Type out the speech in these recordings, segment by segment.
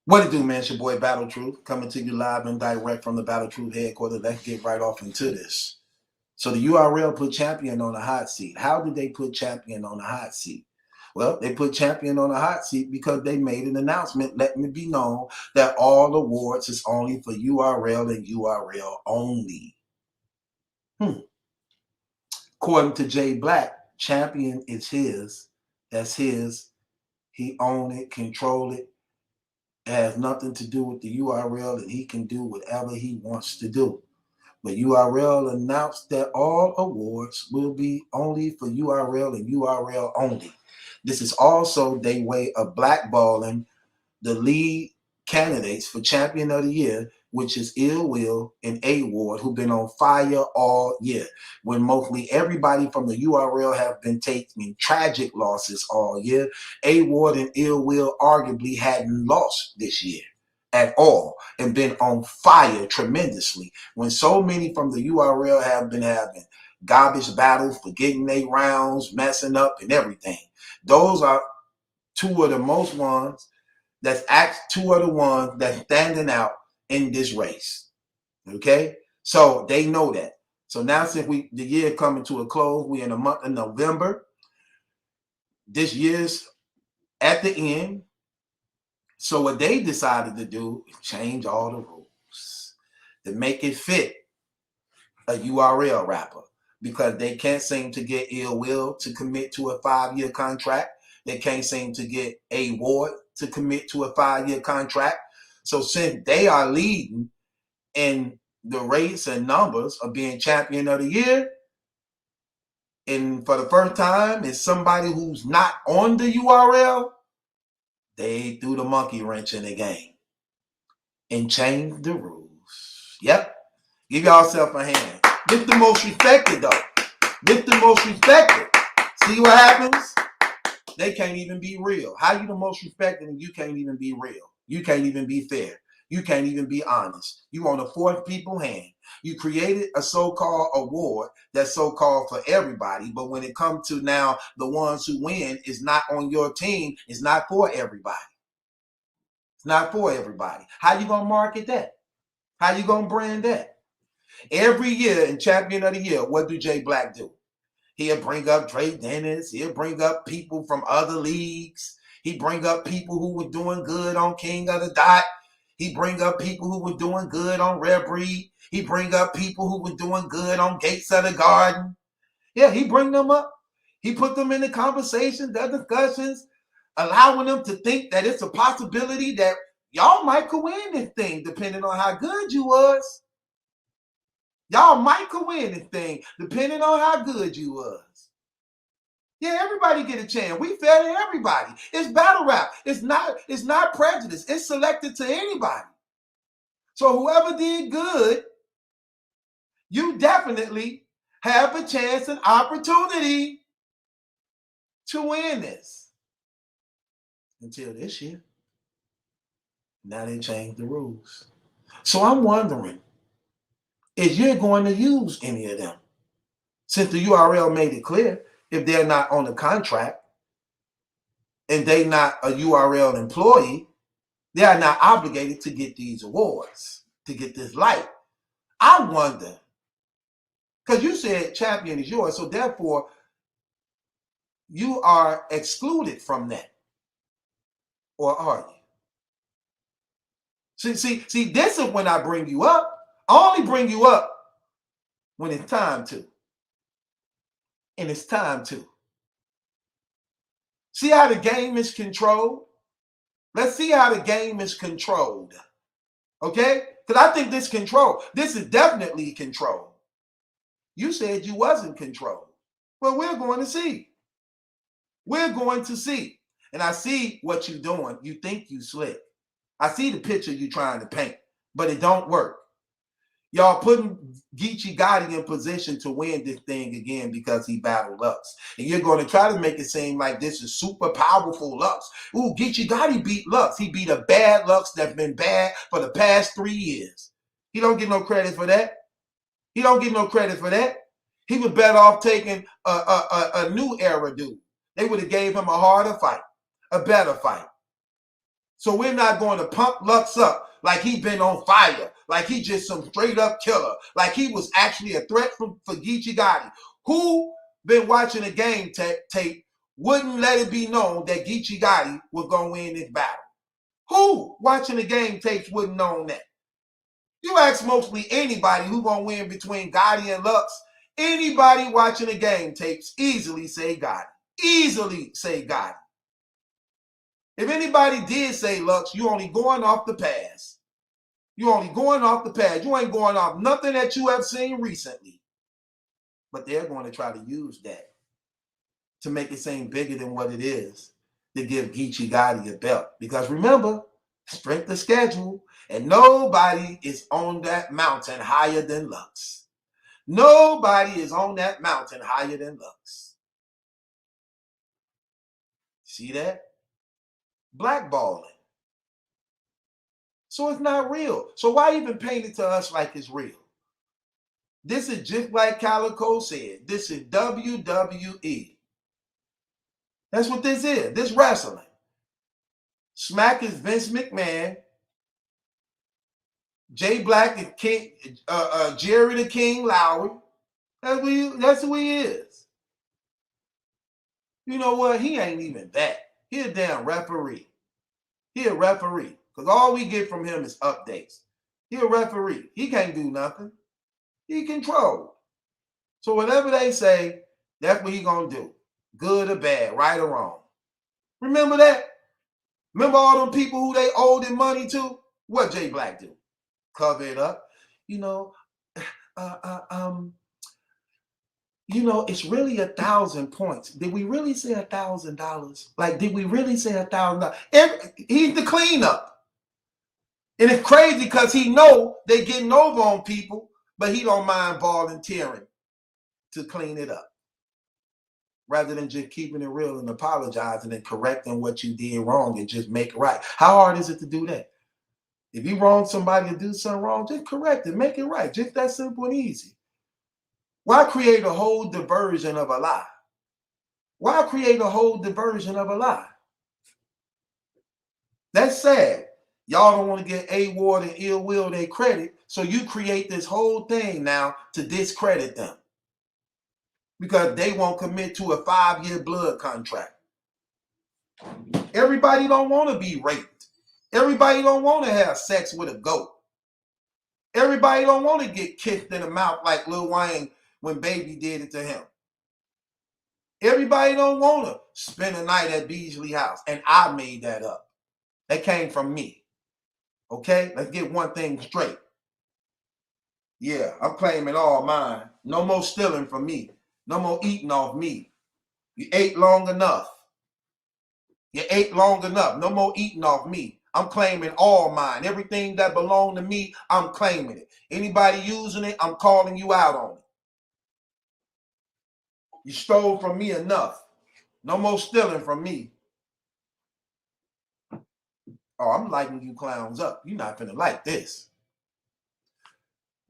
What it do, man? It's your boy Battle Truth coming to you live and direct from the Battle Truth headquarters. Let's get right off into this. So the URL put Champion on the hot seat. How did they put Champion on the hot seat? Well, they put Champion on the hot seat because they made an announcement letting it be known that all awards is only for URL and URL only. According to Jay Black, Champion is his. That's his. He own it, control it. It has nothing to do with the URL, and he can do whatever he wants to do. But URL announced that all awards will be only for URL and URL only. This is also their way of blackballing the lead candidates for Champion of the Year, which is Ill Will and A Ward, who've been on fire all year, when mostly everybody from the URL have been taking tragic losses all year. A Ward and Ill Will arguably hadn't lost this year at all and been on fire tremendously, when so many from the URL have been having garbage battles, forgetting their rounds, messing up and everything. Those are two of the most ones two of the ones that's standing out in this race. Okay? So they know that. So now since the year coming to a close, we're in the month of November. This year's at the end. So what they decided to do is change all the rules to make it fit a URL rapper, because they can't seem to get Ill Will to commit to a 5-year contract. They can't seem to get A Ward to commit to a 5-year contract. So since they are leading in the race and numbers of being Champion of the Year, and for the first time is somebody who's not on the URL, they threw the monkey wrench in the game and changed the rules. Yep. Give yourself a hand. Get the most respected, though. Get the most respected. See what happens? They can't even be real. How you the most respected and you can't even be real? You can't even be fair. You can't even be honest. You on the fourth people hand. You created a so-called award that's so-called for everybody, but when it comes to now the ones who win is not on your team, it's not for everybody. It's not for everybody. How you gonna market that? How you gonna brand that? Every year in Champion of the Year, what do Jay Black do? He'll bring up Trey Dennis. He'll bring up people from other leagues. He bring up people who were doing good on King of the Dot. He bring up people who were doing good on Rare Breed. He bring up people who were doing good on Gates of the Garden. Yeah, he bring them up. He put them in the conversation, the discussions, allowing them to think that it's a possibility that y'all might could win this thing depending on how good you was. Y'all might could win this thing depending on how good you was. Yeah, everybody get a chance. We fair to everybody. It's battle rap. It's not prejudice. It's selected to anybody. So whoever did good, you definitely have a chance and opportunity to win this. Until this year. Now they changed the rules. So I'm wondering, is you're going to use any of them? Since the URL made it clear, if they're not on the contract and they're not a URL employee, they are not obligated to get these awards, to get this light. I wonder, because you said Champion is yours, so therefore you are excluded from that. Or are you? See, this is when I bring you up. I only bring you up when it's time to. And it's time to. See how the game is controlled? Let's see how the game is controlled. Okay? Because I think this control. This is definitely control. You said you wasn't controlled. Well, we're going to see. We're going to see. And I see what you're doing. You think you slick. I see the picture you're trying to paint, but it don't work. Y'all putting Geechee Gotti in position to win this thing again because he battled Lux. And you're going to try to make it seem like this is super powerful Lux. Ooh, Geechee Gotti beat Lux. He beat a bad Lux that's been bad for the past 3 years. He don't get no credit for that. He don't get no credit for that. He was better off taking a new era dude. They would have gave him a harder fight, a better fight. So we're not going to pump Lux up like he been on fire, like he just some straight up killer, like he was actually a threat for Geechee Gotti. Who been watching a game tape wouldn't let it be known that Geechee Gotti was going to win this battle? Who watching the game tapes wouldn't know that? You ask mostly anybody who going to win between Gotti and Lux, anybody watching the game tapes easily say Gotti. Easily say Gotti. If anybody did say Lux, you only going off the past. You only going off the past. You ain't going off nothing that you have seen recently. But they're going to try to use that to make it seem bigger than what it is, to give Geechee Gotti a belt. Because remember, strength of schedule, and nobody is on that mountain higher than Lux. Nobody is on that mountain higher than Lux. See that? Blackballing. So it's not real. So why even paint it to us like it's real? This is just like Calico said. This is WWE. That's what this is. This wrestling. Smack is Vince McMahon. Jay Black is King, Jerry the King Lowry. That's who he is. You know what? He ain't even that. He a damn referee. He a referee. Because all we get from him is updates. He a referee. He can't do nothing. He controlled. So whatever they say, that's what he gonna do. Good or bad, right or wrong. Remember that? Remember all them people who they owed their money to? What Jay Black do? Cover it up. You know, it's really 1,000 points. Did we really say $1,000? Like, did we really say $1,000? He's the cleanup. And it's crazy because he know they getting over on people, but he don't mind volunteering to clean it up. Rather than just keeping it real and apologizing and correcting what you did wrong and just make it right. How hard is it to do that? If you wrong somebody to do something wrong, just correct it, make it right. Just that simple and easy. Why create a whole diversion of a lie? Why create a whole diversion of a lie? That's sad. Y'all don't want to get A-Ward and Ill Will their credit, so you create this whole thing now to discredit them because they won't commit to a 5-year blood contract. Everybody don't want to be raped. Everybody don't want to have sex with a goat. Everybody don't want to get kissed in the mouth like Lil Wayne when Baby did it to him. Everybody don't want to spend a night at Beasley House. And I made that up. That came from me. Okay? Let's get one thing straight. Yeah, I'm claiming all mine. No more stealing from me. No more eating off me. You ate long enough. You ate long enough. No more eating off me. I'm claiming all mine. Everything that belonged to me, I'm claiming it. Anybody using it, I'm calling you out on it. You stole from me enough. No more stealing from me. Oh, I'm lighting you clowns up. You're not finna like this.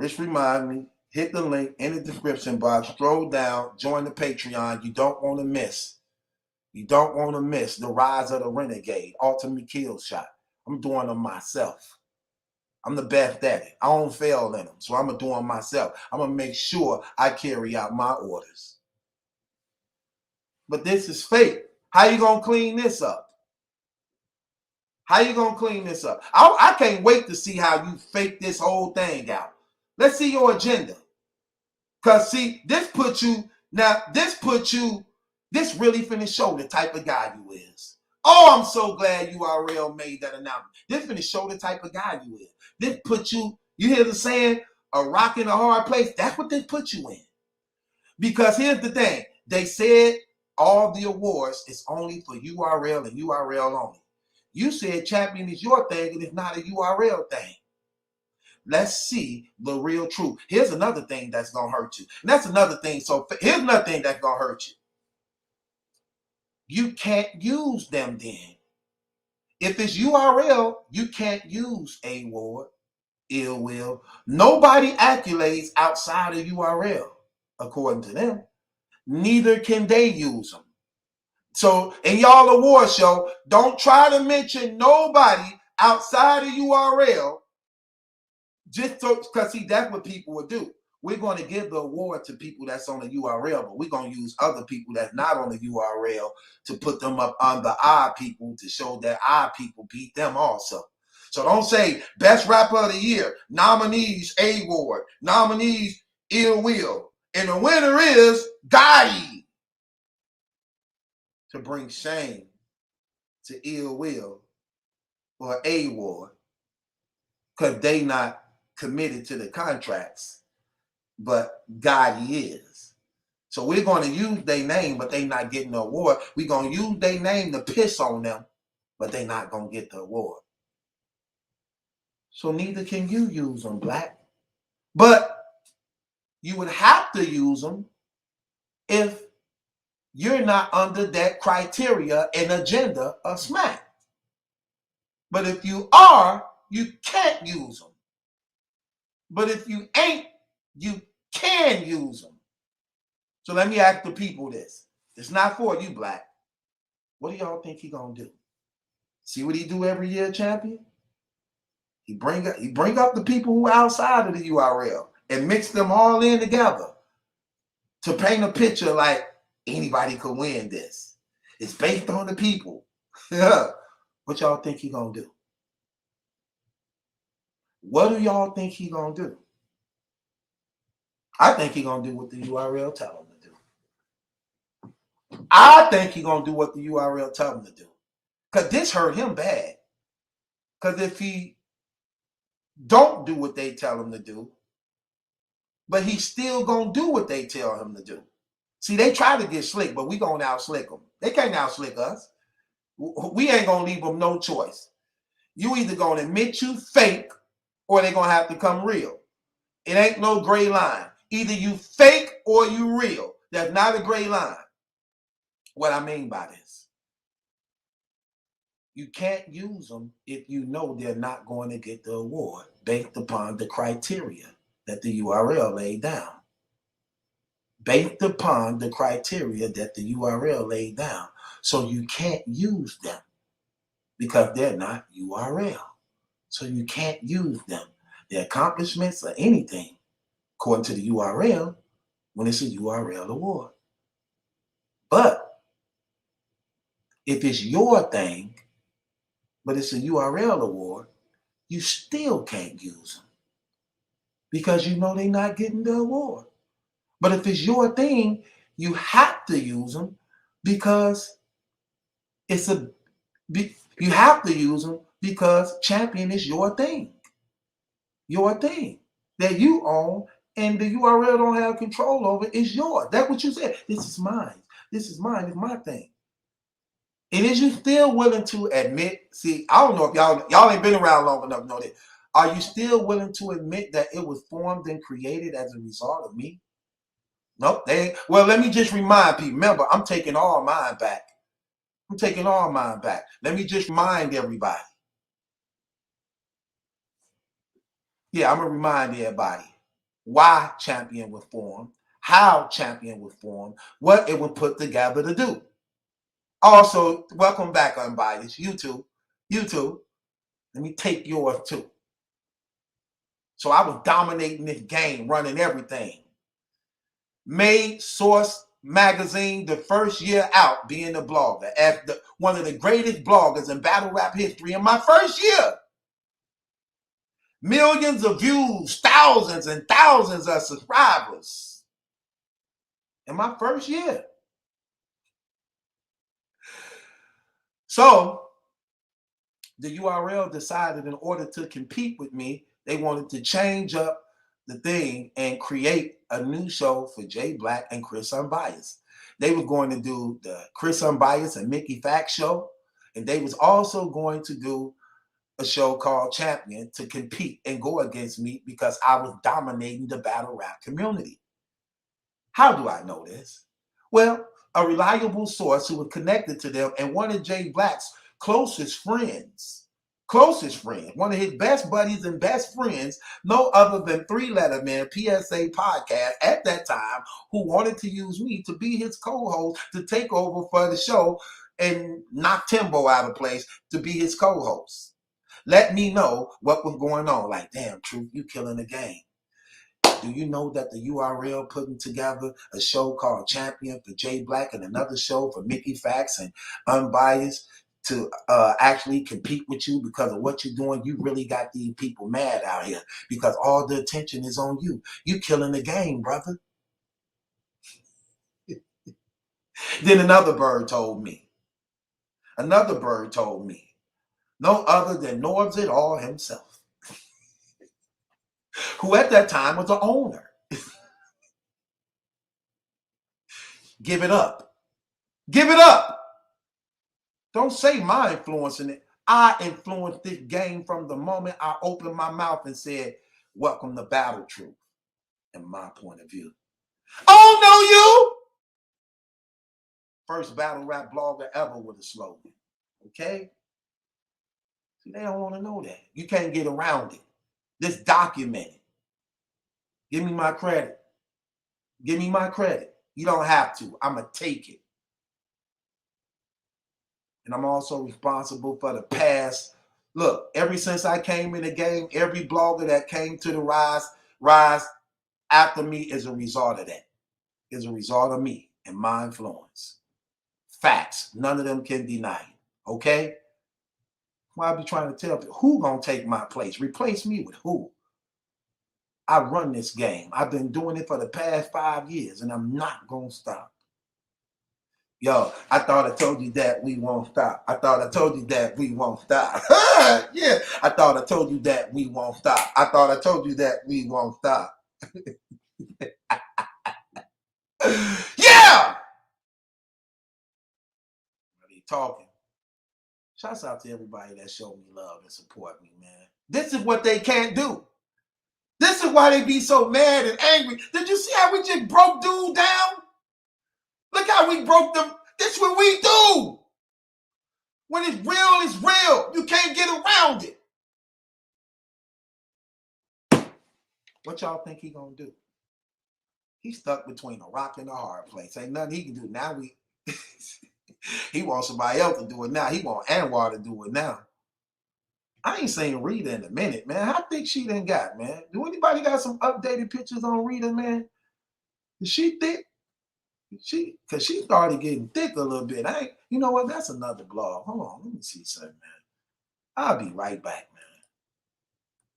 Just remind me, hit the link in the description box, scroll down, join the Patreon. You don't want to miss. You don't want to miss the rise of the renegade, ultimate kill shot. I'm doing them myself. I'm the best at it. I don't fail in them, so I'm going to do them myself. I'm going to make sure I carry out my orders. But this is fake. How you going to clean this up? How you going to clean this up? I can't wait to see how you fake this whole thing out. Let's see your agenda. Because, see, this really finna show the type of guy you is. Oh, I'm so glad URL made that announcement. This finna show the type of guy you is. This put you hear the saying, a rock in a hard place? That's what they put you in. Because here's the thing. They said all the awards is only for URL and URL only. You said champion is your thing and it's not a URL thing. Let's see the real truth. Here's another thing that's going to hurt you. And that's another thing. So here's another thing that's going to hurt you. You can't use them then. If it's URL, you can't use A-Ward, Ill Will. Nobody accolades outside of URL, according to them. Neither can they use them. So in y'all award show, don't try to mention nobody outside of URL. Just so, because see, that's what people would do. We're going to give the award to people that's on the URL, but we're going to use other people that's not on the URL to put them up under our people to show that our people beat them also. So don't say best rapper of the year, nominees A-Ward, nominees Ill Will, and the winner is Gotti. To bring shame to Ill Will or A-Ward because they not committed to the contracts, but Gotti is. So we're going to use their name, but they not getting the award. We're going to use their name to piss on them, but they not going to get the award. So neither can you use them, Black. But you would have to use them if you're not under that criteria and agenda of smack. But if you are, you can't use them. But if you ain't, you can use them. So let me ask the people this. It's not for you, Black. What do y'all think he gonna do? See what he do every year, champion? He bring up the people who are outside of the URL and mix them all in together to paint a picture like anybody could win this. It's based on the people. What y'all think he gonna do? What do y'all think he gonna do? I think he gonna do what the URL tell him to do. I think he gonna do what the URL tell him to do. Because this hurt him bad. Because if he don't do what they tell him to do, but he's still gonna do what they tell him to do. See, they try to get slick, but we gonna out-slick them. They can't out-slick us. We ain't gonna leave them no choice. You either gonna admit you fake or they gonna have to come real. It ain't no gray line. Either you fake or you real. That's not a gray line. What I mean by this, you can't use them if you know they're not going to get the award based upon the criteria that the URL laid down. Based upon the criteria that the URL laid down. So you can't use them because they're not URL. So you can't use them. Their accomplishments or anything, according to the URL, when it's a URL award. But if it's your thing, but it's a URL award, you still can't use them because you know they're not getting the award. But if it's your thing, you have to use them because you have to use them because champion is your thing that you own, and the URL don't have control over. It's yours. That's what you said. This is mine. This is mine. It's my thing. And is you still willing to admit? See, I don't know if y'all ain't been around long enough to know that. Are you still willing to admit that it was formed and created as a result of me? Nope. They ain't. Well, let me just remind people. Remember, I'm taking all mine back. I'm taking all mine back. Let me just remind everybody. Yeah, I'm gonna remind everybody why Champion was formed, how Champion was formed, what it was put together to do. Also, welcome back, Unbiased. YouTube. Let me take yours too. So I was dominating this game, running everything. Made Source Magazine the first year out being a blogger, as one of the greatest bloggers in battle rap history in my first year. Millions of views, thousands and thousands of subscribers in my first year. So the URL decided in order to compete with me, they wanted to change up the thing and create a new show for Jay Black and Chris Unbiased. They were going to do the Chris Unbiased and Mickey Fact show, and they was also going to do a show called Champion to compete and go against me because I was dominating the battle rap community. How do I know this? Well, a reliable source who was connected to them and one of Jay Black's closest friends closest friend, one of his best buddies and best friends, no other than Three Letter Man PSA Podcast at that time, who wanted to use me to be his co-host to take over for the show and knock Timbo out of place to be his co-host. Let me know what was going on. Like, damn, Truth, you killing the game. Do you know that the URL putting together a show called Champion for Jay Black and another show for Mickey Facts and Unbiased to actually compete with you because of what you're doing? You really got these people mad out here because all the attention is on you. You killing the game, brother. Then another bird told me, no other than Norbs it all himself, who at that time was the owner. Give it up. Give it up. Don't say my influence in it. I influenced this game from the moment I opened my mouth and said, welcome to Battle Truth, in my point of view. Oh, no, you! First battle rap blogger ever with a slogan. Okay? See, they don't want to know that. You can't get around it. This documented. Give me my credit. Give me my credit. You don't have to. I'm going to take it. And I'm also responsible for the past. Look, ever since I came in the game, every blogger that came to the rise after me is a result of that. Is a result of me and my influence. Facts. None of them can deny it. Okay? Well, I be trying to tell people, who gonna take my place? Replace me with who? I run this game. I've been doing it for the past 5 years, and I'm not gonna stop. Yo, I thought I told you that we won't stop. I thought I told you that we won't stop. Yeah, I thought I told you that we won't stop. I thought I told you that we won't stop. Yeah! Really talking. Shouts out to everybody that showed me love and support me, man. This is what they can't do. This is why they be so mad and angry. Did you see how we just broke dude down? Look how we broke them. This is what we do. When it's real, it's real. You can't get around it. What y'all think he gonna do? He's stuck between a rock and a hard place. Ain't nothing he can do. Now he wants somebody else to do it now. He want Anwar to do it now. I ain't seen Rita in a minute, man. How thick she done got, man? Do anybody got some updated pictures on Rita, man? Is she thick? Because she started getting thick a little bit. You know what? That's another blog. Hold on. Let me see something, man. I'll be right back, man.